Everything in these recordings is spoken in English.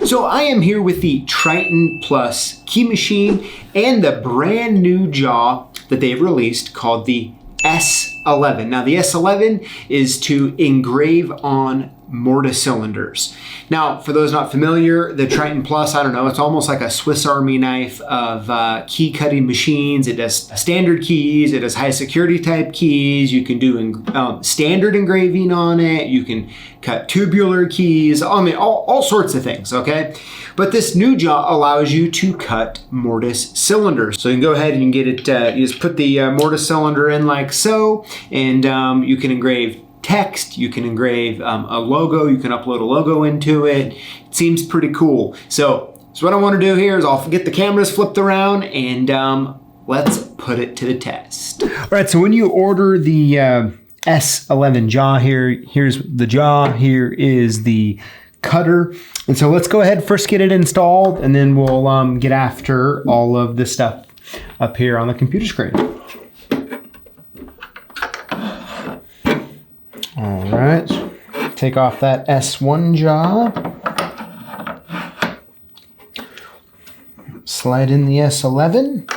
So I am here with the Triton Plus key machine and the brand new jaw that they've released called the S11. Now the S11 is to engrave on mortise cylinders. Now, for those not familiar, the Triton Plus, I don't know, it's almost like a Swiss Army knife of key cutting machines. It does standard keys, it does high security type keys. You can do standard engraving on it. You can cut tubular keys. I mean, all sorts of things, okay? But this new jaw allows you to cut mortise cylinders. So you can go ahead and you can get it, you just put the mortise cylinder in like so, and you can engrave text, you can engrave a logo, you can upload a logo into it. It seems pretty cool. So what I want to do here is I'll get the cameras flipped around and let's put it to the test. All right, so when you order the S11 jaw here, here's the jaw, here is the cutter. And so let's go ahead first get it installed, and then we'll get after all of this stuff up here on the computer screen. All right, take off that S1 jaw. Slide in the S11.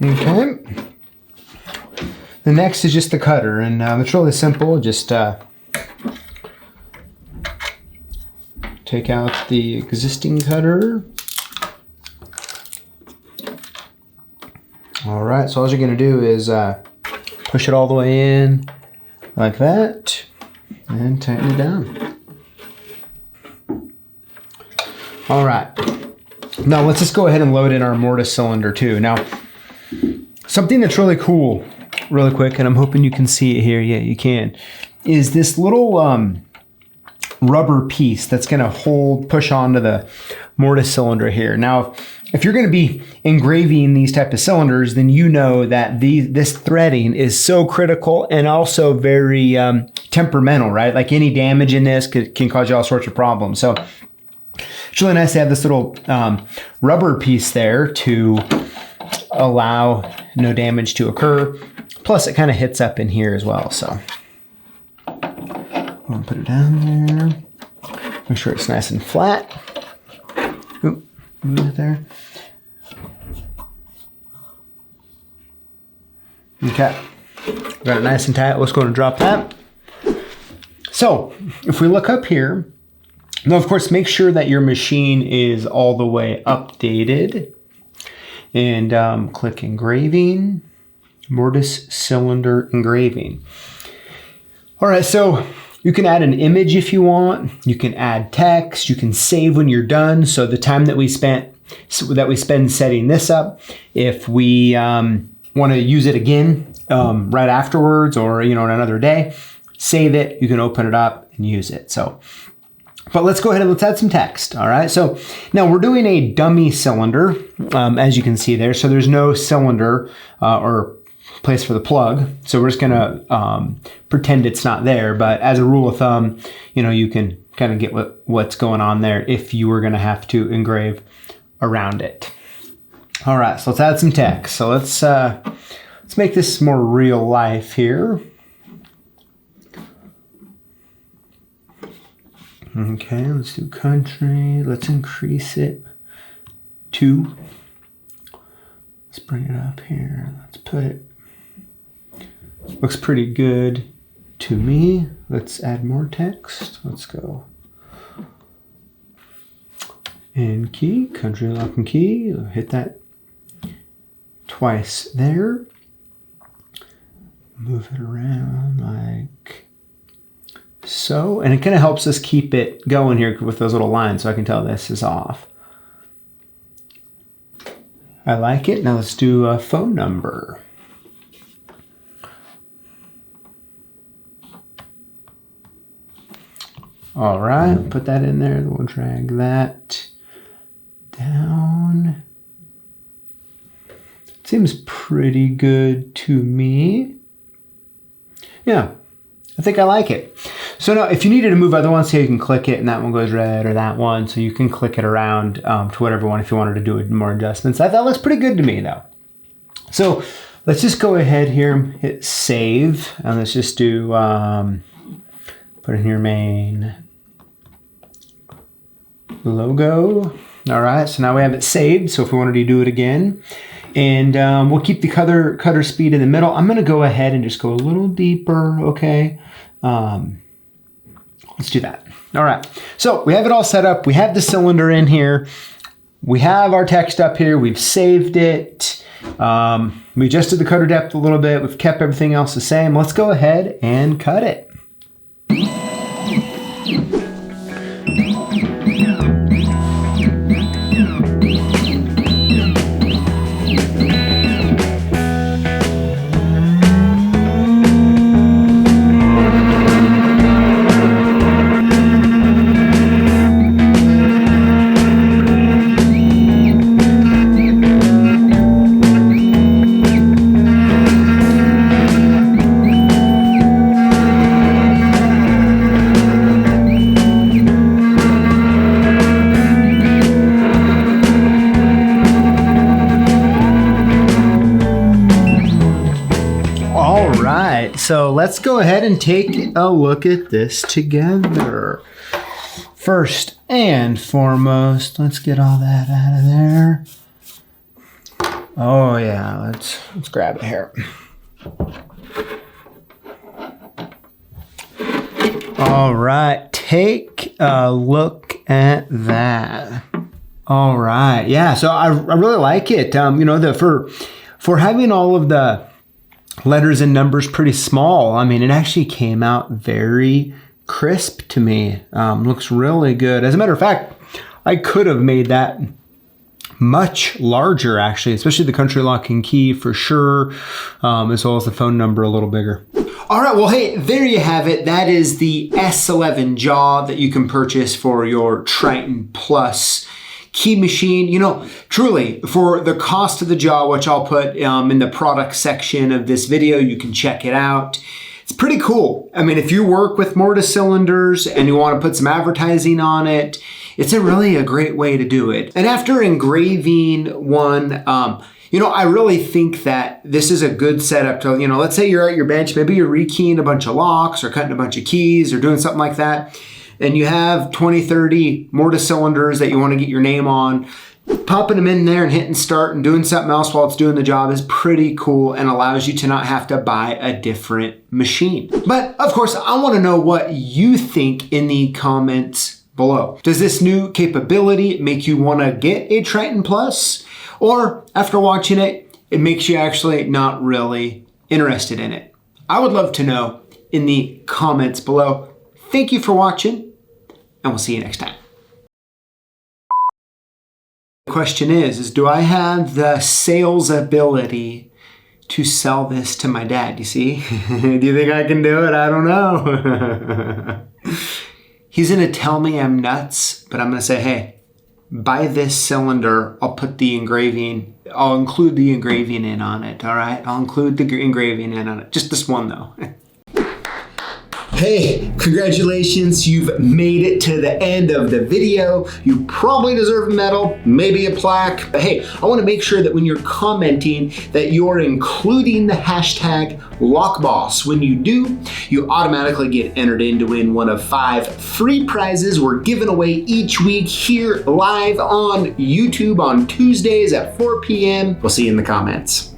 Okay. The next is just the cutter, and it's really simple. Just take out the existing cutter. All right, so all you're gonna do is push it all the way in like that and tighten it down. All right, now let's just go ahead and load in our mortise cylinder too. Now, something that's really cool, really quick, and I'm hoping you can see it here, yeah, you can, is this little rubber piece that's gonna push onto the mortise cylinder here. Now, if you're gonna be engraving these type of cylinders, then you know that this threading is so critical and also very temperamental, right? Like any damage in this can cause you all sorts of problems. So it's really nice to have this little rubber piece there to allow no damage to occur. Plus it kind of hits up in here as well, so. I'm gonna put it down there. Make sure it's nice and flat. Oop, move it there. Okay, got it nice and tight. Let's go and drop that. So, if we look up here, now of course make sure that your machine is all the way updated. And click Engraving, Mortise Cylinder Engraving. All right, so you can add an image if you want. You can add text. You can save when you're done. So the time that we spend setting this up, if we want to use it again right afterwards, or on another day, save it. You can open it up and use it. So, but let's go ahead and let's add some text. All right. So now we're doing a dummy cylinder, as you can see there. So there's no cylinder or place for the plug. So we're just gonna pretend it's not there, but as a rule of thumb, you can kind of get what's going on there if you were gonna have to engrave around it. All right, so let's add some text. So let's make this more real life here. Okay, let's do country. Let's increase it to, let's bring it up here. Let's put it, looks pretty good to me. Let's add more text. Let's go. And key, country lock and key. Hit that twice there. Move it around like so. And it kind of helps us keep it going here with those little lines so I can tell this is off. I like it. Now let's do a phone number. All right, put that in there. We'll drag that down. Seems pretty good to me. Yeah, I think I like it. So now if you needed to move other ones, so you can click it and that one goes red, or that one, so you can click it around to whatever one if you wanted to do more adjustments. That looks pretty good to me though. So let's just go ahead here and hit save, and let's just do, put in here main logo. All right, so now we have it saved. So if we wanted to do it again, and we'll keep the cutter speed in the middle. I'm gonna go ahead and just go a little deeper, okay? Let's do that. All right, so we have it all set up. We have the cylinder in here. We have our text up here. We've saved it. We adjusted the cutter depth a little bit. We've kept everything else the same. Let's go ahead and cut it. So let's go ahead and take a look at this together. First and foremost, let's get all that out of there. Oh yeah, let's grab it here. All right, take a look at that. All right, yeah, so I really like it. You know, for having all of the letters and numbers pretty small, I mean, it actually came out very crisp to me. Looks really good. As a matter of fact, I could have made that much larger, actually, especially the country lock and key for sure, as well as the phone number a little bigger. All right, well, hey, there you have it. That is the S11 Jaw that you can purchase for your Triton Plus key machine. You know, truly, for the cost of the jaw, which I'll put in the product section of this video, you can check it out. It's pretty cool. I mean, if you work with mortise cylinders and you want to put some advertising on it, it's really a great way to do it. And after engraving one, you know, I really think that this is a good setup to, you know, let's say you're at your bench, maybe you're rekeying a bunch of locks or cutting a bunch of keys or doing something like that, and you have 20, 30 mortise cylinders that you want to get your name on. Popping them in there and hitting start and doing something else while it's doing the job is pretty cool and allows you to not have to buy a different machine. But of course, I want to know what you think in the comments below. Does this new capability make you want to get a Triton Plus? Or after watching it, it makes you actually not really interested in it? I would love to know in the comments below. Thank you for watching, and we'll see you next time. The question is do I have the sales ability to sell this to my dad? You see? Do you think I can do it? I don't know. He's gonna tell me I'm nuts, but I'm gonna say, hey, buy this cylinder. I'll put the engraving, I'll include the engraving in on it, all right? I'll include the engraving in on it. Just this one though. Hey, congratulations, you've made it to the end of the video. You probably deserve a medal, maybe a plaque, but hey, I wanna make sure that when you're commenting that you're including the hashtag Lockboss. When you do, you automatically get entered in to win one of 5 free prizes we're giving away each week here live on YouTube on Tuesdays at 4 p.m. We'll see you in the comments.